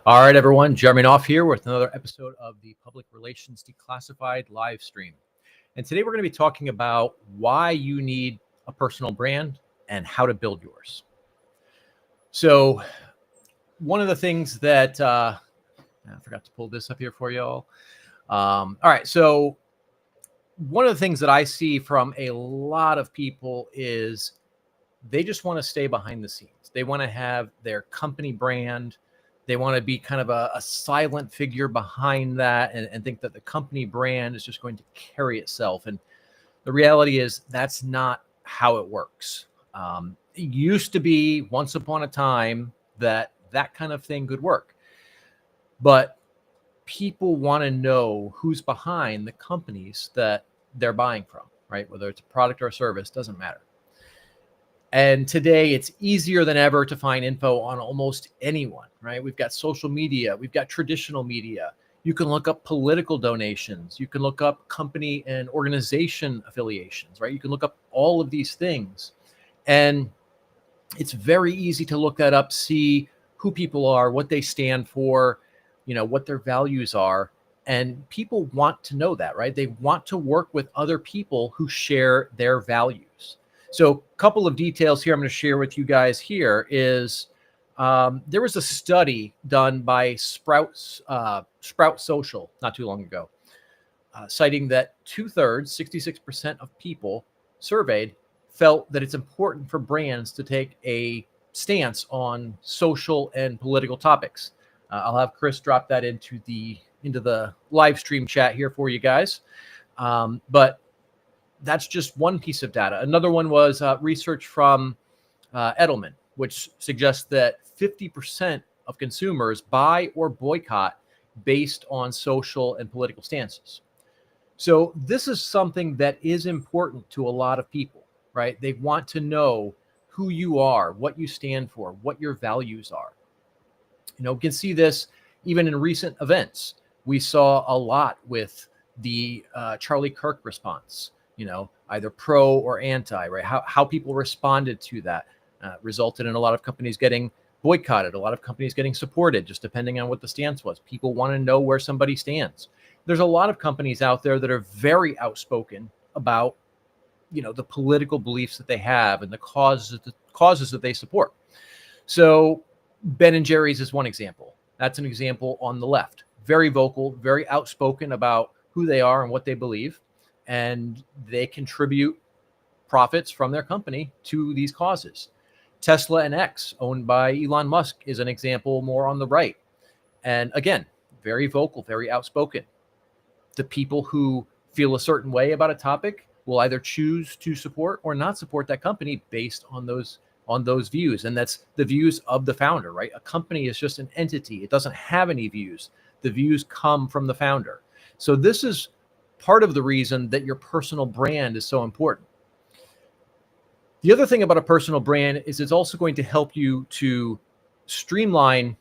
All right, everyone. Jeremy Knopf here with another episode of the Public Relations Declassified live stream. And today we're going to be talking about why you need a personal brand and how to build yours. So one of the things that I forgot to pull this up here for y'all. All right. So one of the things that I see from a lot of people is they just want to stay behind the scenes. They want to have their company brand. They want to be kind of a silent figure behind that and think that the company brand is just going to carry itself. And the reality is that's not how it works. It used to be once upon a time that kind of thing could work. But people want to know who's behind the companies that they're buying from, right? Whether it's a product or a service, doesn't matter. And today it's easier than ever to find info on almost anyone, right? We've got social media, we've got traditional media. You can look up political donations. You can look up company and organization affiliations, right? You can look up all of these things. And it's very easy to look that up, see who people are, what they stand for, what their values are. And people want to know that, right? They want to work with other people who share their values. So a couple of details here I'm going to share with you guys here is there was a study done by Sprout Social not too long ago, citing that 66% of people surveyed felt that it's important for brands to take a stance on social and political topics. I'll have Chris drop that into the live stream chat here for you guys. But that's just one piece of data. Another one was research from Edelman, which suggests that 50% of consumers buy or boycott based on social and political stances. So this is something that is important to a lot of people, right? They want to know who you are, what you stand for, what your values are. You can see this even in recent events. We saw a lot with the Charlie Kirk response. Either pro or anti, right? How people responded to that resulted in a lot of companies getting boycotted, a lot of companies getting supported, just depending on what the stance was. People want to know where somebody stands. There's a lot of companies out there that are very outspoken about, the political beliefs that they have and the causes that they support. So Ben & Jerry's is one example. That's an example on the left. Very vocal, very outspoken about who they are and what they believe. And they contribute profits from their company to these causes. Tesla and X, owned by Elon Musk, is an example more on the right. And again, very vocal, very outspoken. The people who feel a certain way about a topic will either choose to support or not support that company based on those views. And that's the views of the founder, right? A company is just an entity. It doesn't have any views. The views come from the founder. So this is part of the reason that your personal brand is so important. The other thing about a personal brand is it's also going to help you to streamline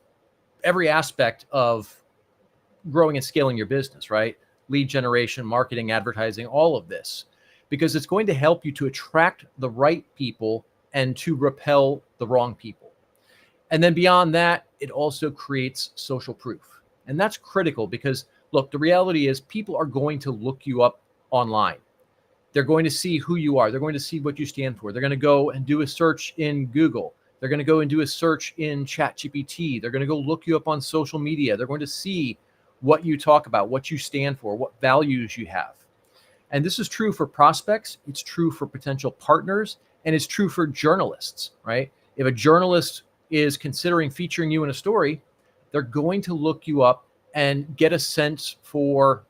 every aspect of growing and scaling your business, right? Lead generation, marketing, advertising, all of this, because it's going to help you to attract the right people and to repel the wrong people. And then beyond that, it also creates social proof. And that's critical because look, the reality is people are going to look you up online. They're going to see who you are. They're going to see what you stand for. They're going to go and do a search in Google. They're going to go and do a search in ChatGPT. They're going to go look you up on social media. They're going to see what you talk about, what you stand for, what values you have. And this is true for prospects. It's true for potential partners. And it's true for journalists, right? If a journalist is considering featuring you in a story, they're going to look you up and get a sense for,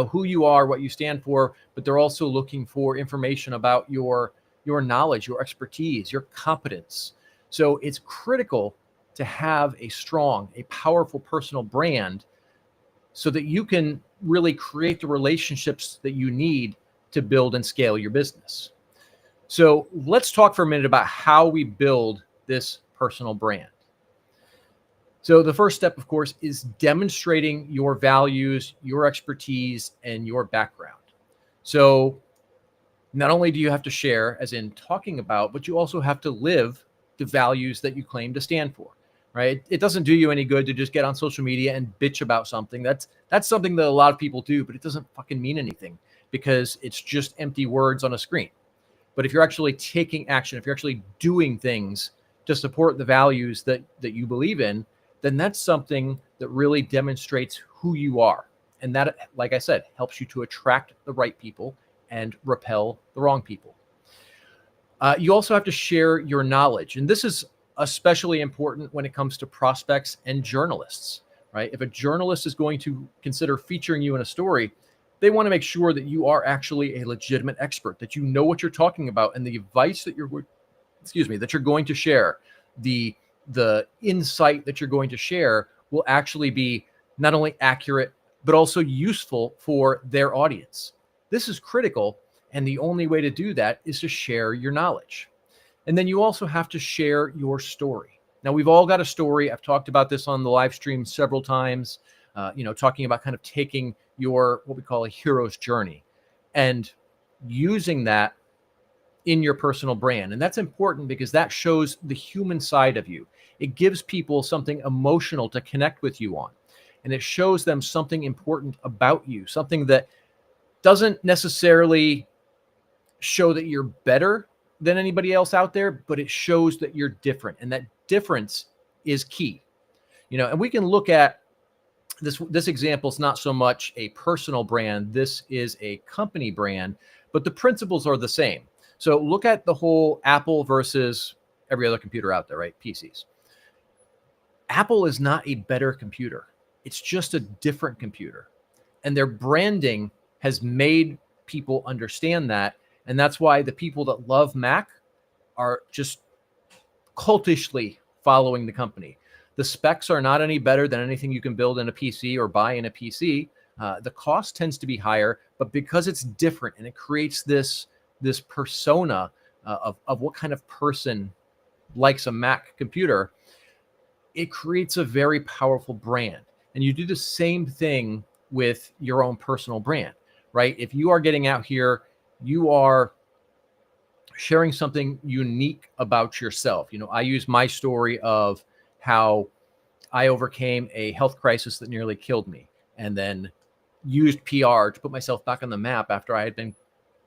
who you are, what you stand for, but they're also looking for information about your knowledge, your expertise, your competence. So it's critical to have a strong, a powerful personal brand so that you can really create the relationships that you need to build and scale your business. So let's talk for a minute about how we build this personal brand. So the first step, of course, is demonstrating your values, your expertise, and your background. So not only do you have to share, as in talking about, but you also have to live the values that you claim to stand for. right? It doesn't do you any good to just get on social media and bitch about something. That's something that a lot of people do, but it doesn't fucking mean anything because it's just empty words on a screen. But if you're actually taking action, if you're actually doing things to support the values that you believe in, then that's something that really demonstrates who you are. And that, like I said, helps you to attract the right people and repel the wrong people. You also have to share your knowledge. And this is especially important when it comes to prospects and journalists, right? If a journalist is going to consider featuring you in a story, they want to make sure that you are actually a legitimate expert, that you know what you're talking about, and the advice that you're going to share, the insight that you're going to share will actually be not only accurate, but also useful for their audience. This is critical, and the only way to do that is to share your knowledge. And then you also have to share your story. Now, we've all got a story. I've talked about this on the live stream several times, talking about kind of taking your, what we call a hero's journey and using that in your personal brand. And that's important because that shows the human side of you. It gives people something emotional to connect with you on. And it shows them something important about you, something that doesn't necessarily show that you're better than anybody else out there, but it shows that you're different. And that difference is key. And we can look at this example is not so much a personal brand. This is a company brand, but the principles are the same. So look at the whole Apple versus every other computer out there, right? PCs. Apple is not a better computer. It's just a different computer. And their branding has made people understand that. And that's why the people that love Mac are just cultishly following the company. The specs are not any better than anything you can build in a PC or buy in a PC. The cost tends to be higher, but because it's different and it creates this persona of what kind of person likes a Mac computer, it creates a very powerful brand. And you do the same thing with your own personal brand, right? If you are getting out here, you are sharing something unique about yourself. I use my story of how I overcame a health crisis that nearly killed me and then used PR to put myself back on the map after I had been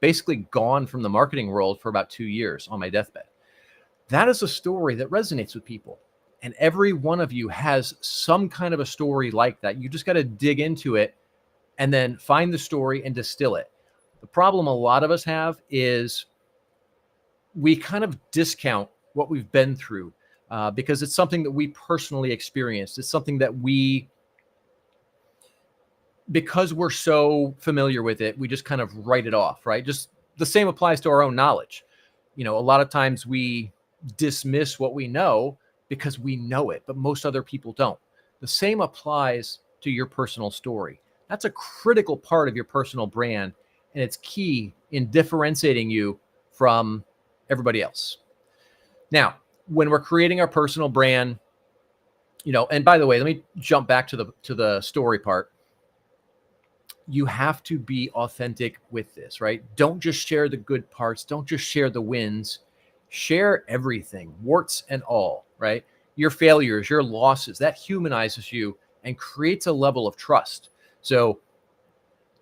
basically gone from the marketing world for about 2 years on my deathbed. That is a story that resonates with people. And every one of you has some kind of a story like that. You just got to dig into it and then find the story and distill it. The problem a lot of us have is we kind of discount what we've been through because it's something that we personally experienced. It's something that because we're so familiar with it, we just kind of write it off, right? Just the same applies to our own knowledge. A lot of times we dismiss what we know because we know it, but most other people don't. The same applies to your personal story. That's a critical part of your personal brand, and it's key in differentiating you from everybody else. Now, when we're creating our personal brand, and by the way, let me jump back to the story part. You have to be authentic with this, right? Don't just share the good parts. Don't just share the wins. Share everything, warts and all, right? Your failures, your losses, that humanizes you and creates a level of trust. So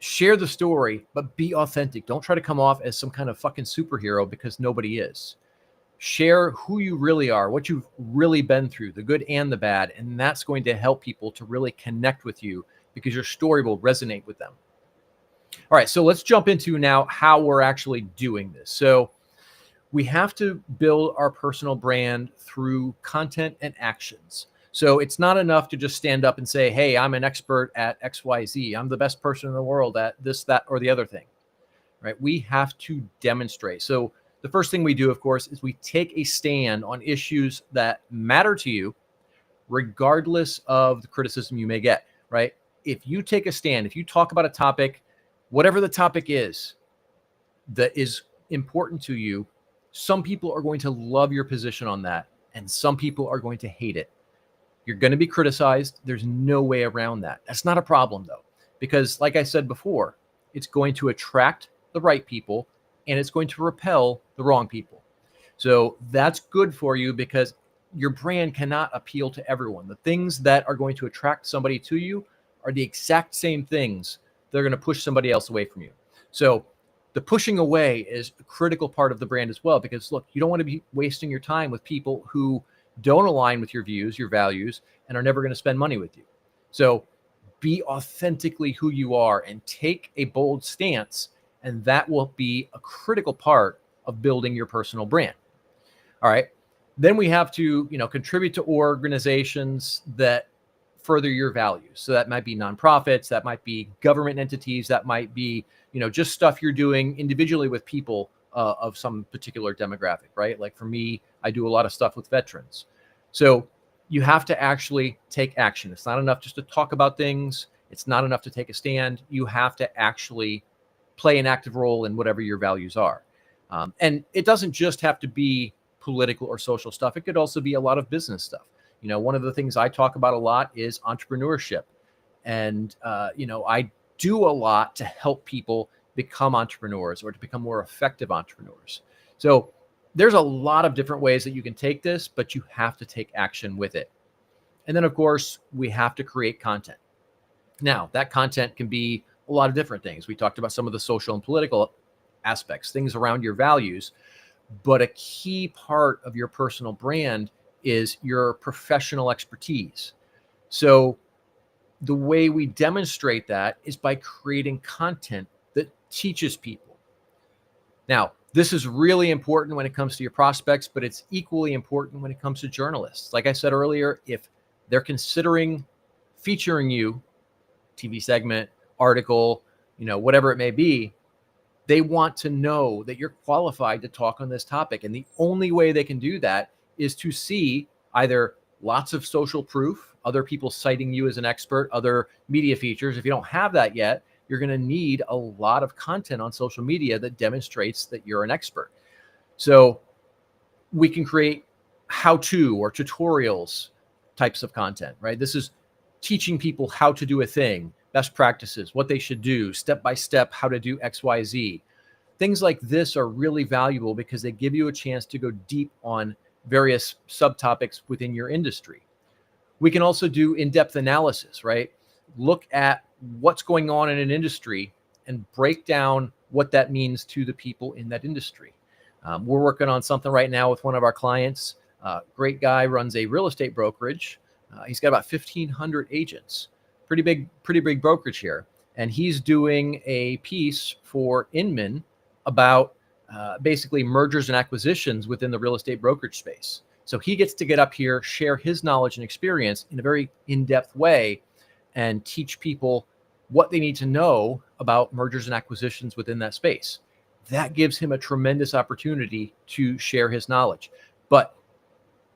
share the story, but be authentic. Don't try to come off as some kind of fucking superhero because nobody is. Share who you really are, what you've really been through, the good and the bad. And that's going to help people to really connect with you because your story will resonate with them. All right, so let's jump into now how we're actually doing this. So we have to build our personal brand through content and actions. So it's not enough to just stand up and say, hey, I'm an expert at XYZ. I'm the best person in the world at this, that, or the other thing, right? We have to demonstrate. So the first thing we do, of course, is we take a stand on issues that matter to you, regardless of the criticism you may get, right? If you take a stand, if you talk about a topic, whatever the topic is that is important to you, some people are going to love your position on that, and some people are going to hate it. You're going to be criticized. There's no way around that. That's not a problem, though, because like I said before, it's going to attract the right people and it's going to repel the wrong people. So that's good for you because your brand cannot appeal to everyone. The things that are going to attract somebody to you are the exact same things that are going to push somebody else away from you. So the pushing away is a critical part of the brand as well, because look, you don't want to be wasting your time with people who don't align with your views, your values, and are never going to spend money with you. So be authentically who you are and take a bold stance, and that will be a critical part of building your personal brand. All right. Then we have to, contribute to organizations that further your values. So that might be nonprofits, that might be government entities, that might be, just stuff you're doing individually with people of some particular demographic, right? Like for me, I do a lot of stuff with veterans. So you have to actually take action. It's not enough just to talk about things. It's not enough to take a stand. You have to actually play an active role in whatever your values are. And it doesn't just have to be political or social stuff. It could also be a lot of business stuff. One of the things I talk about a lot is entrepreneurship. And, I do a lot to help people become entrepreneurs or to become more effective entrepreneurs. So there's a lot of different ways that you can take this, but you have to take action with it. And then, of course, we have to create content. Now, that content can be a lot of different things. We talked about some of the social and political aspects, things around your values, but a key part of your personal brand is your professional expertise. So the way we demonstrate that is by creating content that teaches people. Now, this is really important when it comes to your prospects, but it's equally important when it comes to journalists. Like I said earlier, if they're considering featuring you, TV segment, article, whatever it may be, they want to know that you're qualified to talk on this topic. And the only way they can do that is to see either lots of social proof, other people citing you as an expert, other media features. If you don't have that yet, you're going to need a lot of content on social media that demonstrates that you're an expert. So we can create how-to or tutorials types of content, right? This is teaching people how to do a thing, best practices, what they should do, step-by-step, how to do X, Y, Z. Things like this are really valuable because they give you a chance to go deep on various subtopics within your industry. We can also do in-depth analysis, right? Look at what's going on in an industry and break down what that means to the people in that industry. We're working on something right now with one of our clients. Great guy, runs a real estate brokerage. He's got about 1,500 agents. Pretty big brokerage here. And he's doing a piece for Inman about basically mergers and acquisitions within the real estate brokerage space. So he gets to get up here, share his knowledge and experience in a very in-depth way, and teach people what they need to know about mergers and acquisitions within that space. That gives him a tremendous opportunity to share his knowledge. But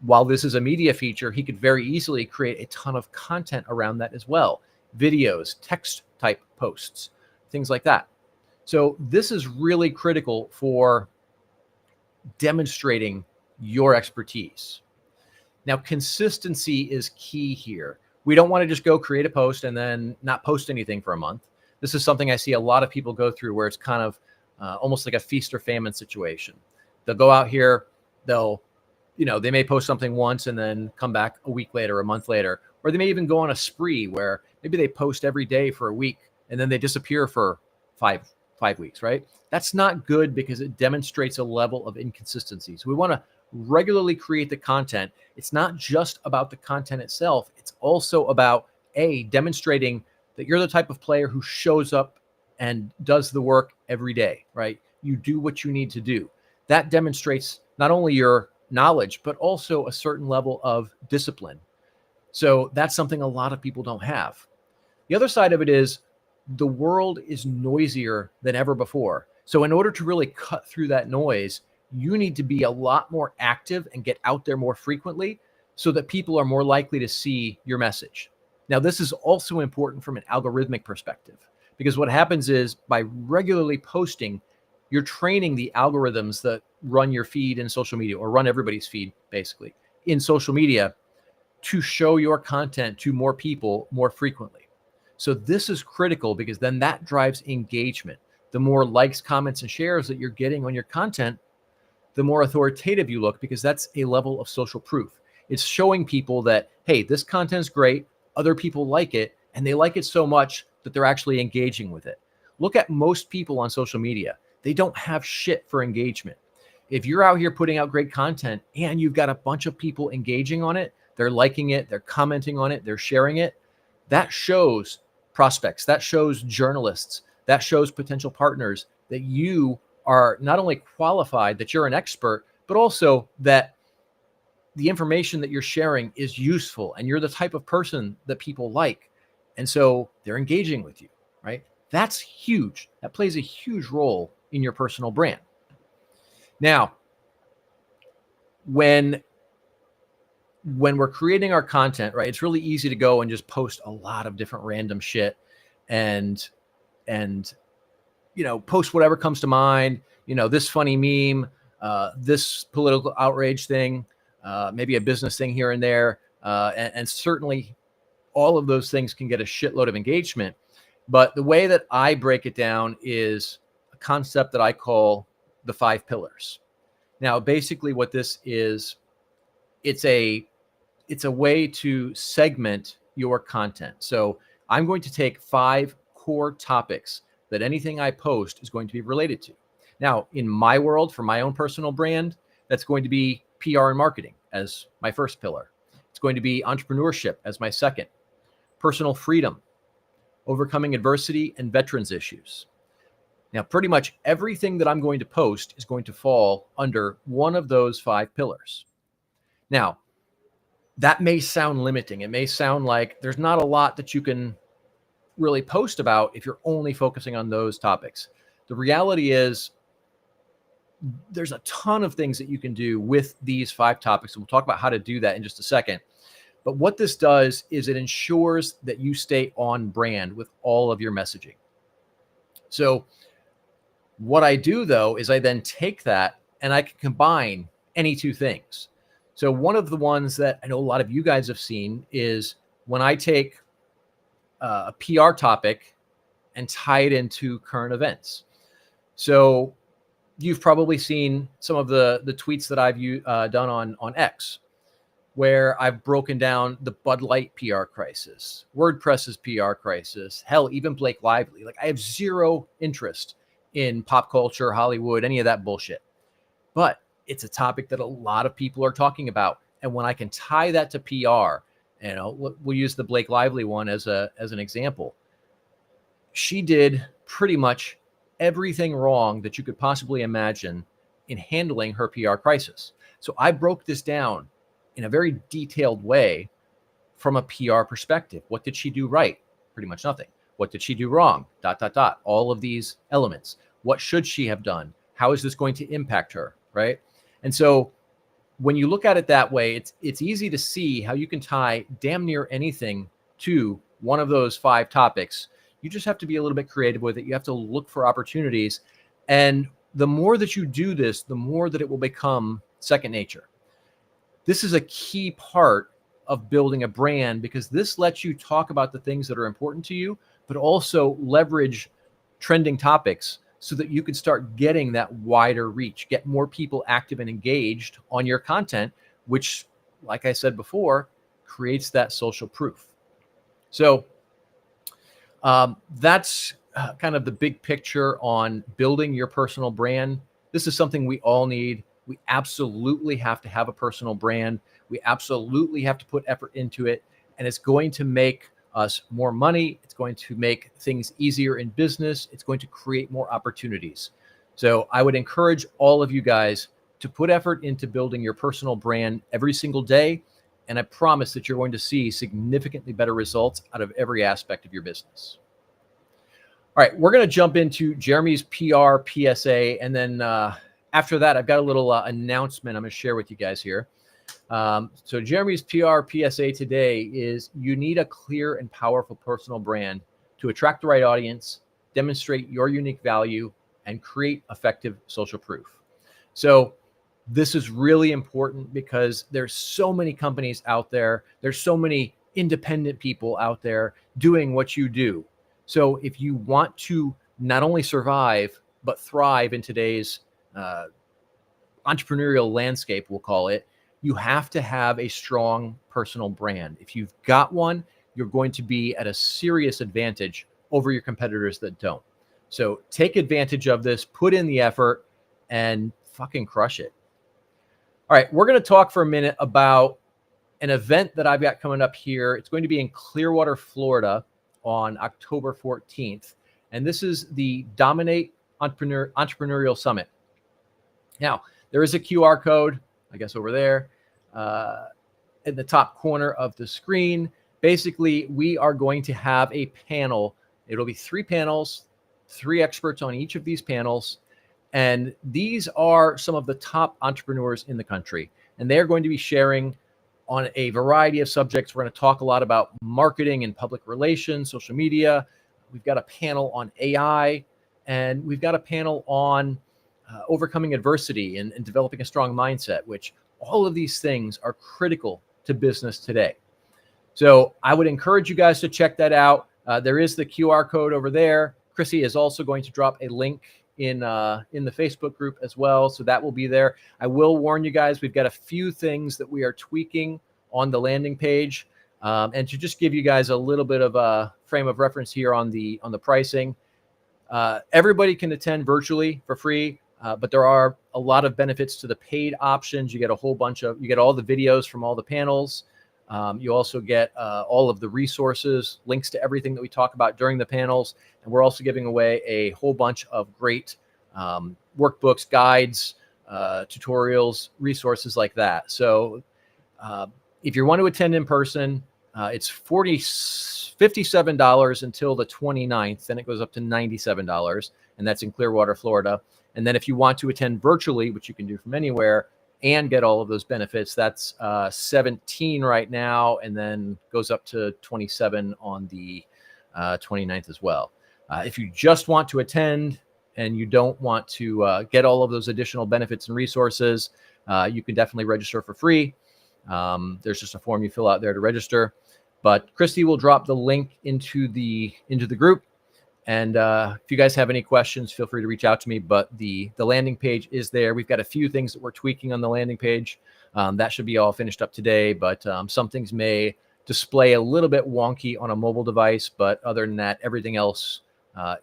while this is a media feature, he could very easily create a ton of content around that as well. Videos, text type posts, things like that. So this is really critical for demonstrating your expertise. Now, consistency is key here. We don't want to just go create a post and then not post anything for a month. This is something I see a lot of people go through where it's kind of almost like a feast or famine situation. They'll go out here, they may post something once and then come back a week later, a month later, or they may even go on a spree where maybe they post every day for a week and then they disappear for five weeks, right? That's not good because it demonstrates a level of inconsistency. So we want to regularly create the content. It's not just about the content itself. It's also about demonstrating that you're the type of player who shows up and does the work every day, right? You do what you need to do. That demonstrates not only your knowledge, but also a certain level of discipline. So that's something a lot of people don't have. The other side of it is the world is noisier than ever before. So in order to really cut through that noise, you need to be a lot more active and get out there more frequently so that people are more likely to see your message. Now, this is also important from an algorithmic perspective, because what happens is by regularly posting, you're training the algorithms that run your feed in social media, or run everybody's feed basically in social media, to show your content to more people more frequently. So this is critical because then that drives engagement. The more likes, comments, and shares that you're getting on your content, the more authoritative you look, because that's a level of social proof. It's showing people that, hey, this content's great. Other people like it, and they like it so much that they're actually engaging with it. Look at most people on social media. They don't have shit for engagement. If you're out here putting out great content and you've got a bunch of people engaging on it, they're liking it, they're commenting on it, they're sharing it, that shows prospects, that shows journalists, that shows potential partners that you are not only qualified, that you're an expert, but also that the information that you're sharing is useful and you're the type of person that people like. And so they're engaging with you, right? That's huge. That plays a huge role in your personal brand. Now, when we're creating our content, right, it's really easy to go and just post a lot of different random shit and post whatever comes to mind, this funny meme, this political outrage thing, maybe a business thing here and there. And certainly all of those things can get a shitload of engagement. But the way that I break it down is a concept that I call the 5 pillars. Now, basically what this is, it's a way to segment your content. So I'm going to take 5 core topics that anything I post is going to be related to. Now, in my world, for my own personal brand, that's going to be PR and marketing as my first pillar. It's going to be entrepreneurship as my second, personal freedom, overcoming adversity, and veterans issues. Now, pretty much everything that I'm going to post is going to fall under one of those 5 pillars. Now, that may sound limiting. It may sound like there's not a lot that you can really post about if you're only focusing on those topics. The reality is there's a ton of things that you can do with these 5 topics. And we'll talk about how to do that in just a second. But what this does is it ensures that you stay on brand with all of your messaging. So what I do, though, is I then take that and I can combine any 2 things. So one of the ones that I know a lot of you guys have seen is when I take a PR topic and tie it into current events. So you've probably seen some of the tweets that I've done on X, where I've broken down the Bud Light PR crisis, WordPress's PR crisis, hell, even Blake Lively. Like, I have zero interest in pop culture, Hollywood, any of that bullshit. But it's a topic that a lot of people are talking about. And when I can tie that to PR, we'll use the Blake Lively one as an example. She did pretty much everything wrong that you could possibly imagine in handling her PR crisis. So I broke this down in a very detailed way from a PR perspective. What did she do right? Pretty much nothing. What did she do wrong? ... All of these elements. What should she have done? How is this going to impact her? Right? And so when you look at it that way, it's easy to see how you can tie damn near anything to one of those 5 topics. You just have to be a little bit creative with it. You have to look for opportunities. And the more that you do this, the more that it will become second nature. This is a key part of building a brand because this lets you talk about the things that are important to you, but also leverage trending topics so that you can start getting that wider reach, get more people active and engaged on your content, which, like I said before, creates that social proof. So that's kind of the big picture on building your personal brand. This is something we all need. We absolutely have to have a personal brand. We absolutely have to put effort into it. And it's going to make us more money. It's going to make things easier in business. It's going to create more opportunities. So I would encourage all of you guys to put effort into building your personal brand every single day. And I promise that you're going to see significantly better results out of every aspect of your business. All right, we're going to jump into Jeremy's PR PSA. And then after that, I've got a little announcement I'm going to share with you guys here. So Jeremy's PR PSA today is you need a clear and powerful personal brand to attract the right audience, demonstrate your unique value, and create effective social proof. So this is really important because there's so many companies out there. There's so many independent people out there doing what you do. So if you want to not only survive, but thrive in today's entrepreneurial landscape, we'll call it, you have to have a strong personal brand. If you've got one, you're going to be at a serious advantage over your competitors that don't. So take advantage of this, put in the effort, and fucking crush it. All right, we're going to talk for a minute about an event that I've got coming up here. It's going to be in Clearwater, Florida on October 14th. And this is the Dominate Entrepreneurial Summit. Now, there is a QR code, I guess over there in the top corner of the screen. Basically, we are going to have a panel. It'll be 3 panels, 3 experts on each of these panels. And these are some of the top entrepreneurs in the country. And they're going to be sharing on a variety of subjects. We're going to talk a lot about marketing and public relations, social media. We've got a panel on AI, and we've got a panel on overcoming adversity and developing a strong mindset, which all of these things are critical to business today. So I would encourage you guys to check that out. There is the QR code over there. Chrissy is also going to drop a link in the Facebook group as well. So that will be there. I will warn you guys, we've got a few things that we are tweaking on the landing page. And to just give you guys a little bit of a frame of reference here on the pricing, everybody can attend virtually for free, but there are a lot of benefits to the paid options. You get you get all the videos from all the panels. You also get all of the resources, links to everything that we talk about during the panels. And we're also giving away a whole bunch of great workbooks, guides, tutorials, resources like that. So if you want to attend in person, it's $57 until the 29th. Then it goes up to $97, and that's in Clearwater, Florida. And then if you want to attend virtually, which you can do from anywhere, and get all of those benefits, that's $17 right now, and then goes up to $27 on the 29th as well. If you just want to attend and you don't want to get all of those additional benefits and resources, you can definitely register for free. There's just a form you fill out there to register. But Christy will drop the link into the group. And if you guys have any questions, feel free to reach out to me. But the landing page is there. We've got a few things that we're tweaking on the landing page. That should be all finished up today. But some things may display a little bit wonky on a mobile device. But other than that, everything else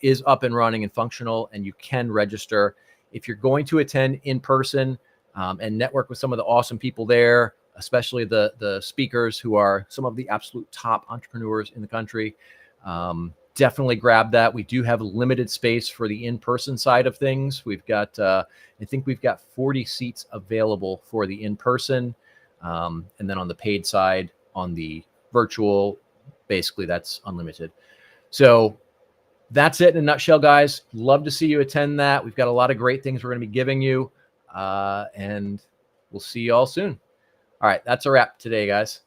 is up and running and functional. And you can register. If you're going to attend in person and network with some of the awesome people there, especially the speakers who are some of the absolute top entrepreneurs in the country, definitely grab that. We do have limited space for the in-person side of things. We've got, I think we've got 40 seats available for the in-person. And then on the paid side, on the virtual, basically that's unlimited. So that's it in a nutshell, guys. Love to see you attend that. We've got a lot of great things we're going to be giving you. And we'll see you all soon. All right, that's a wrap today, guys.